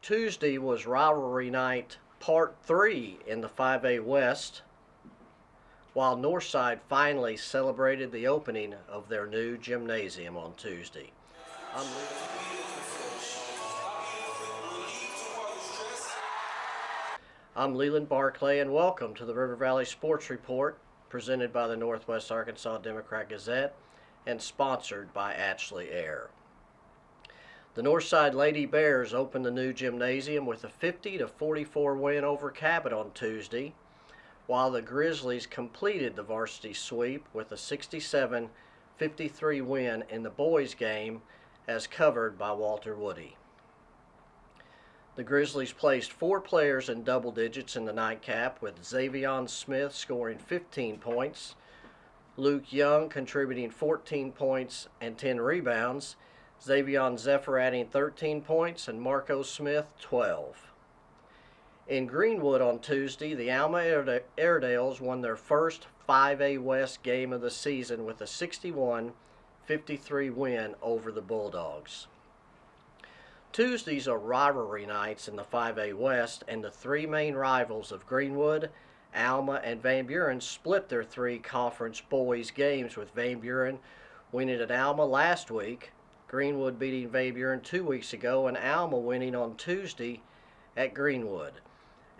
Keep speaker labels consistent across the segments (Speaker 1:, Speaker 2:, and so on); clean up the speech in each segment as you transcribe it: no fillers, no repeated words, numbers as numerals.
Speaker 1: Tuesday was rivalry night part 3 in the 5A West, while Northside finally celebrated the opening of their new gymnasium on Tuesday. I'm Leland Barclay, and welcome to the River Valley Sports Report, presented by the Northwest Arkansas Democrat-Gazette and sponsored by Ashley Air. The Northside Lady Bears opened the new gymnasium with a 50-44 win over Cabot on Tuesday, while the Grizzlies completed the varsity sweep with a 67-53 win in the boys' game, as covered by Walter Woody. The Grizzlies placed 4 players in double digits in the nightcap, with Xavion Smith scoring 15 points, Luke Young contributing 14 points and 10 rebounds, Xavion Zephyr adding 13 points, and Marco Smith 12. In Greenwood on Tuesday, the Alma Airedales won their first 5A West game of the season with a 61-53 win over the Bulldogs. Tuesdays are rivalry nights in the 5A West, and the 3 main rivals of Greenwood, Alma, and Van Buren split their 3 conference boys games, with Van Buren winning at Alma last week, Greenwood beating Van Buren 2 weeks ago, and Alma winning on Tuesday at Greenwood.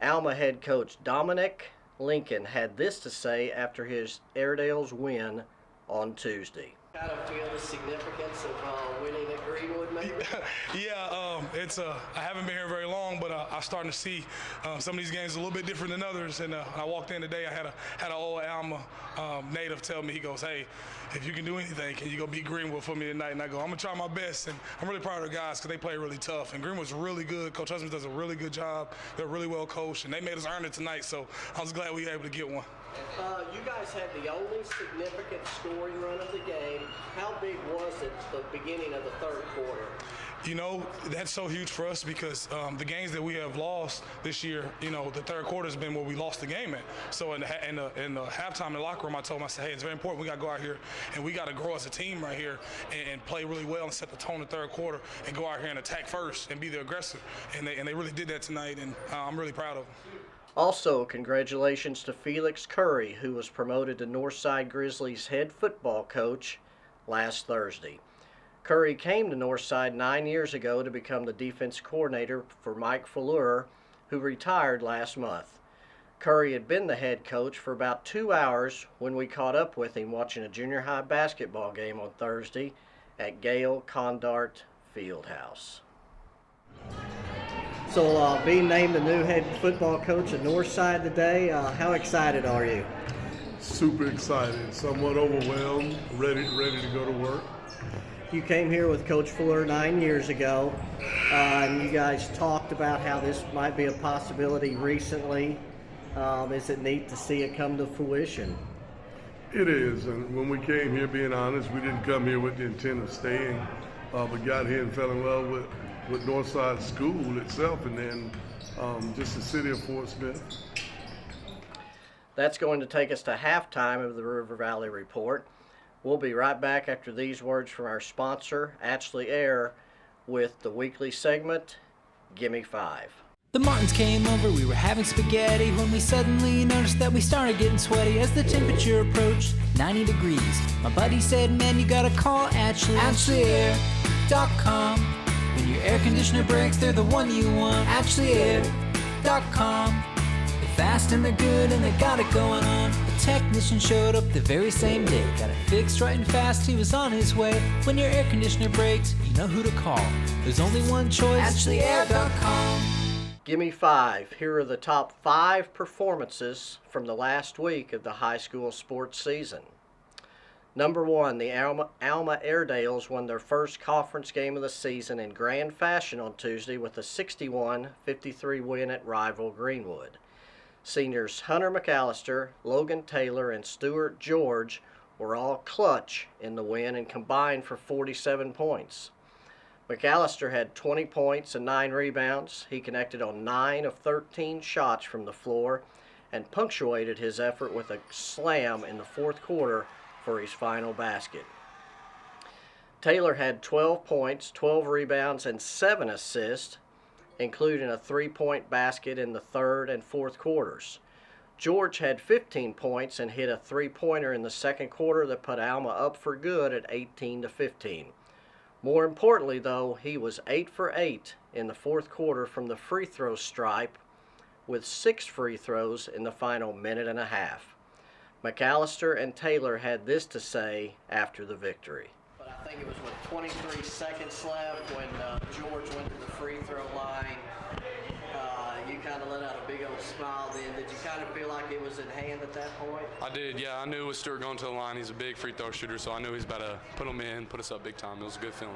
Speaker 1: Alma head coach Dominic Lincoln had this to say after his Airedales win on Tuesday. Kind of feel the significance of winning at Greenwood, maybe?
Speaker 2: Yeah, I haven't been here very long, but I'm starting to see some of these games a little bit different than others. And I walked in today, I had an old Alma native tell me, he goes, "Hey, if you can do anything, can you go beat Greenwood for me tonight?" And I go, "I'm gonna try my best." And I'm really proud of the guys because they play really tough. And Greenwood's really good. Coach Husband does a really good job. They're really well coached, and they made us earn it tonight. So I was glad we were able to get one.
Speaker 1: You guys had the only significant scoring run of the game. How big was it the beginning of the third quarter?
Speaker 2: You know, that's so huge for us because the games that we have lost this year, you know, the third quarter has been where we lost the game at. So in the halftime in the locker room, I told them, I said, "Hey, it's very important. We got to go out here and we got to grow as a team right here and play really well and set the tone in the third quarter and go out here and attack first and be the aggressor." And they really did that tonight, and I'm really proud of them.
Speaker 1: Also, congratulations to Felix Curry, who was promoted to Northside Grizzlies head football coach last Thursday. Curry came to Northside 9 years ago to become the defense coordinator for Mike Fleur, who retired last month. Curry had been the head coach for about 2 hours when we caught up with him watching a junior high basketball game on Thursday at Gale Condart Fieldhouse. So being named the new head football coach at Northside today, how excited are you?
Speaker 3: Super excited, somewhat overwhelmed, ready to go to work.
Speaker 1: You came here with Coach Fuller 9 years ago, and you guys talked about how this might be a possibility recently. Is it neat to see it come to fruition?
Speaker 3: It is, and when we came here, being honest, we didn't come here with the intent of staying, but got here and fell in love with Northside School itself, and then just the city of Fort Smith.
Speaker 1: That's going to take us to halftime of the River Valley Report. We'll be right back after these words from our sponsor, Ashley Air, with the weekly segment, Gimme 5.
Speaker 4: The Martins came over, we were having spaghetti when we suddenly noticed that we started getting sweaty as the temperature approached 90 degrees. My buddy said, "Man, you gotta call AshleyAir.com. When your air conditioner breaks, they're the one you want. AshleyAir.com. They're fast and they're good and they got it going on." The technician showed up the very same day. Got it fixed right and fast, he was on his way. When your air conditioner breaks, you know who to call. There's only one choice, AshleyAir.com.
Speaker 1: Gimme 5. Here are the top 5 performances from the last week of the high school sports season. Number 1, the Alma Airedales won their first conference game of the season in grand fashion on Tuesday with a 61-53 win at rival Greenwood. Seniors Hunter McAllister, Logan Taylor, and Stuart George were all clutch in the win and combined for 47 points. McAllister had 20 points and 9 rebounds. He connected on 9 of 13 shots from the floor and punctuated his effort with a slam in the fourth quarter for his final basket. Taylor had 12 points, 12 rebounds, and 7 assists. including a 3-point basket in the third and fourth quarters. George had 15 points and hit a 3-pointer in the second quarter that put Alma up for good at 18-15. More importantly, though, he was 8 for 8 in the fourth quarter from the free throw stripe, with 6 free throws in the final minute and a half. McAllister and Taylor had this to say after the victory. But I think it was with 23 seconds left when George went to the free throw line. You kind of let out a big old smile then. Did you kind of feel like it was in hand at that point?
Speaker 5: I did, yeah. I knew with Stewart going to the line, he's a big free throw shooter, so I knew he was about to put them in, put us up big time. It was a good feeling.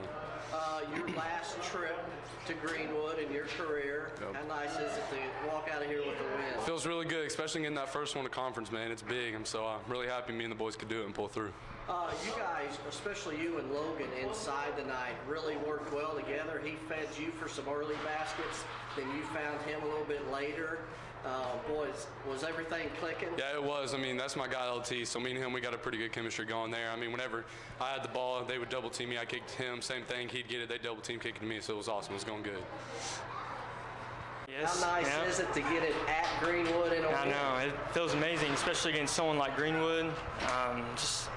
Speaker 1: Your last trip to Greenwood in your career,
Speaker 5: Yep.
Speaker 1: How nice is it to walk out of here with a win?
Speaker 5: Feels really good, especially getting that first one to conference, man. It's big, and so I'm really happy me and the boys could do it and pull through.
Speaker 1: You guys, especially you and Logan inside tonight, really worked well together. He fed you for some early baskets, then you found him a little bit later. Boys, was everything clicking?
Speaker 5: Yeah, it was. I mean, that's my guy, LT, so me and him, we got a pretty good chemistry going there. I mean, whenever I had the ball, they would double team me. I kicked him, same thing. He'd get it, they double team kicking me, so it was awesome. It was going good.
Speaker 6: Yes,
Speaker 1: How nice
Speaker 6: yeah.
Speaker 1: is it to get it at Greenwood in a
Speaker 6: I
Speaker 1: win?
Speaker 6: know, it feels amazing, especially against someone like Greenwood. Just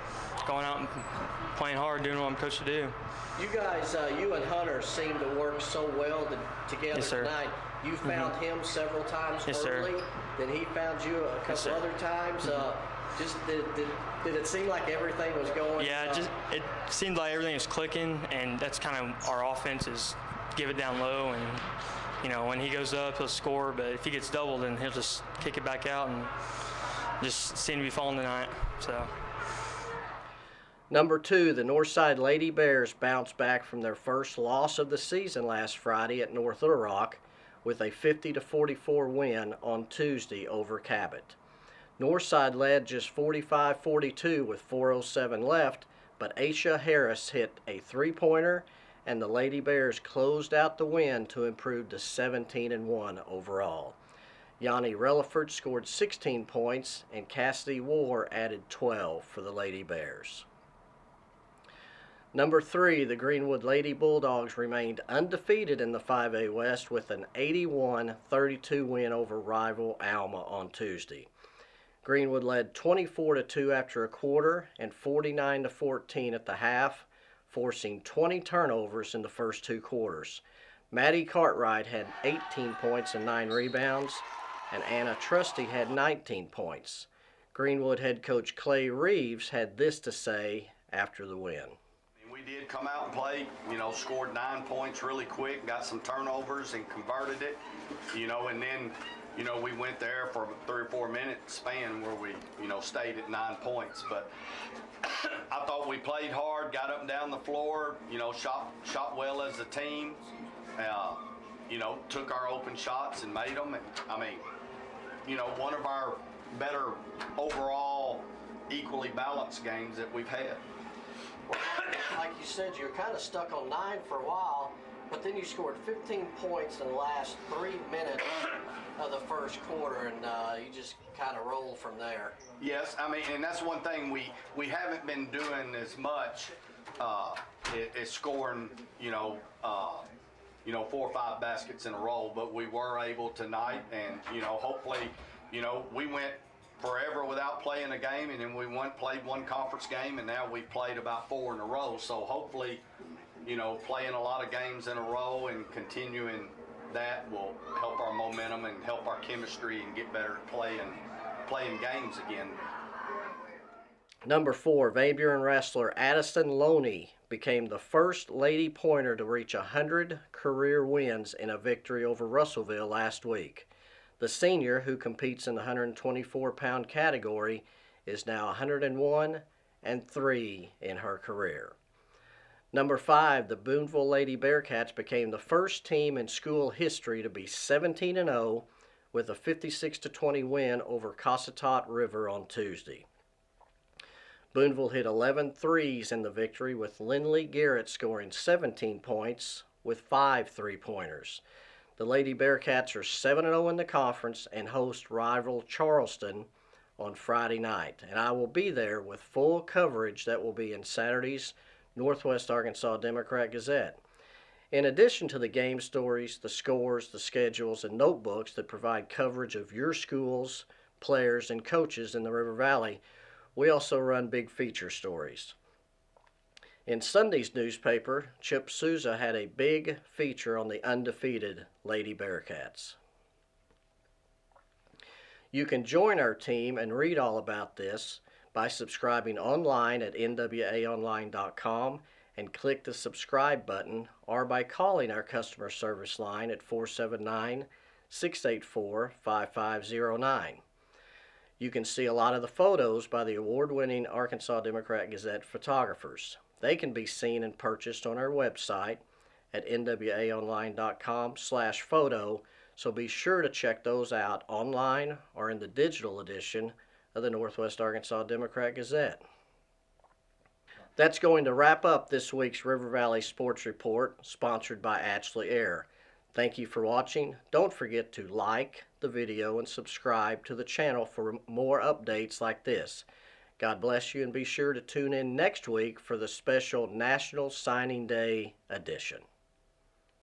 Speaker 6: going out and playing hard, doing what I'm coached to do.
Speaker 1: You guys, you and Hunter seem to work so well together
Speaker 6: Yes, sir.
Speaker 1: tonight. You found him several times
Speaker 6: Yes, sir.
Speaker 1: early, then he found you a couple
Speaker 6: sir.
Speaker 1: other times. Just did it seem like everything was going?
Speaker 6: Yeah, it seemed like everything was clicking, and that's kind of our offense is give it down low, and you know when he goes up he'll score, but if he gets doubled then he'll just kick it back out, and just seem to be falling tonight. So.
Speaker 1: Number 2, the Northside Lady Bears bounced back from their first loss of the season last Friday at North Little Rock with a 50-44 win on Tuesday over Cabot. Northside led just 45-42 with 4:07 left, but Aisha Harris hit a 3-pointer, and the Lady Bears closed out the win to improve to 17-1 overall. Yanni Relaford scored 16 points, and Cassidy War added 12 for the Lady Bears. Number 3, the Greenwood Lady Bulldogs remained undefeated in the 5A West with an 81-32 win over rival Alma on Tuesday. Greenwood led 24-2 after a quarter and 49-14 at the half, forcing 20 turnovers in the first 2 quarters. Maddie Cartwright had 18 points and 9 rebounds, and Anna Trusty had 19 points. Greenwood head coach Clay Reeves had this to say after the win.
Speaker 7: We did come out and play, scored 9 points really quick, got some turnovers and converted it, and then, we went there for a 3 or 4 minute span where we, stayed at 9 points. But I thought we played hard, got up and down the floor, shot well as a team, took our open shots and made them. And, one of our better overall equally balanced games that we've had.
Speaker 1: Like you said, you were kind of stuck on 9 for a while, but then you scored 15 points in the last 3 minutes of the first quarter, and you just kind of rolled from there.
Speaker 7: Yes, and that's one thing we haven't been doing as much is scoring, 4 or 5 baskets in a row, but we were able tonight, and hopefully, we went forever without playing a game, and then we played one conference game, and now we've played about 4 in a row. So hopefully, playing a lot of games in a row and continuing that will help our momentum and help our chemistry and get better at playing games again.
Speaker 1: Number 4, Van Buren wrestler Addison Loney became the first Lady Pointer to reach 100 career wins in a victory over Russellville last week. The senior, who competes in the 124-pound category, is now 101-3 in her career. Number 5, the Boonville Lady Bearcats became the first team in school history to be 17-0 with a 56-20 win over Cossatot River on Tuesday. Boonville hit 11 threes in the victory, with Lindley Garrett scoring 17 points with 5 3-pointers. The Lady Bearcats are 7-0 in the conference and host rival Charleston on Friday night. And I will be there with full coverage that will be in Saturday's Northwest Arkansas Democrat-Gazette. In addition to the game stories, the scores, the schedules, and notebooks that provide coverage of your schools, players, and coaches in the River Valley, we also run big feature stories. In Sunday's newspaper, Chip Souza had a big feature on the undefeated Lady Bearcats. You can join our team and read all about this by subscribing online at nwaonline.com and click the subscribe button, or by calling our customer service line at 479-684-5509. You can see a lot of the photos by the award-winning Arkansas Democrat-Gazette photographers. They can be seen and purchased on our website at nwaonline.com/photo, so be sure to check those out online or in the digital edition of the Northwest Arkansas Democrat-Gazette. That's going to wrap up this week's River Valley Sports Report, sponsored by Ashley Air. Thank you for watching. Don't forget to like the video and subscribe to the channel for more updates like this. God bless you, and be sure to tune in next week for the special National Signing Day edition.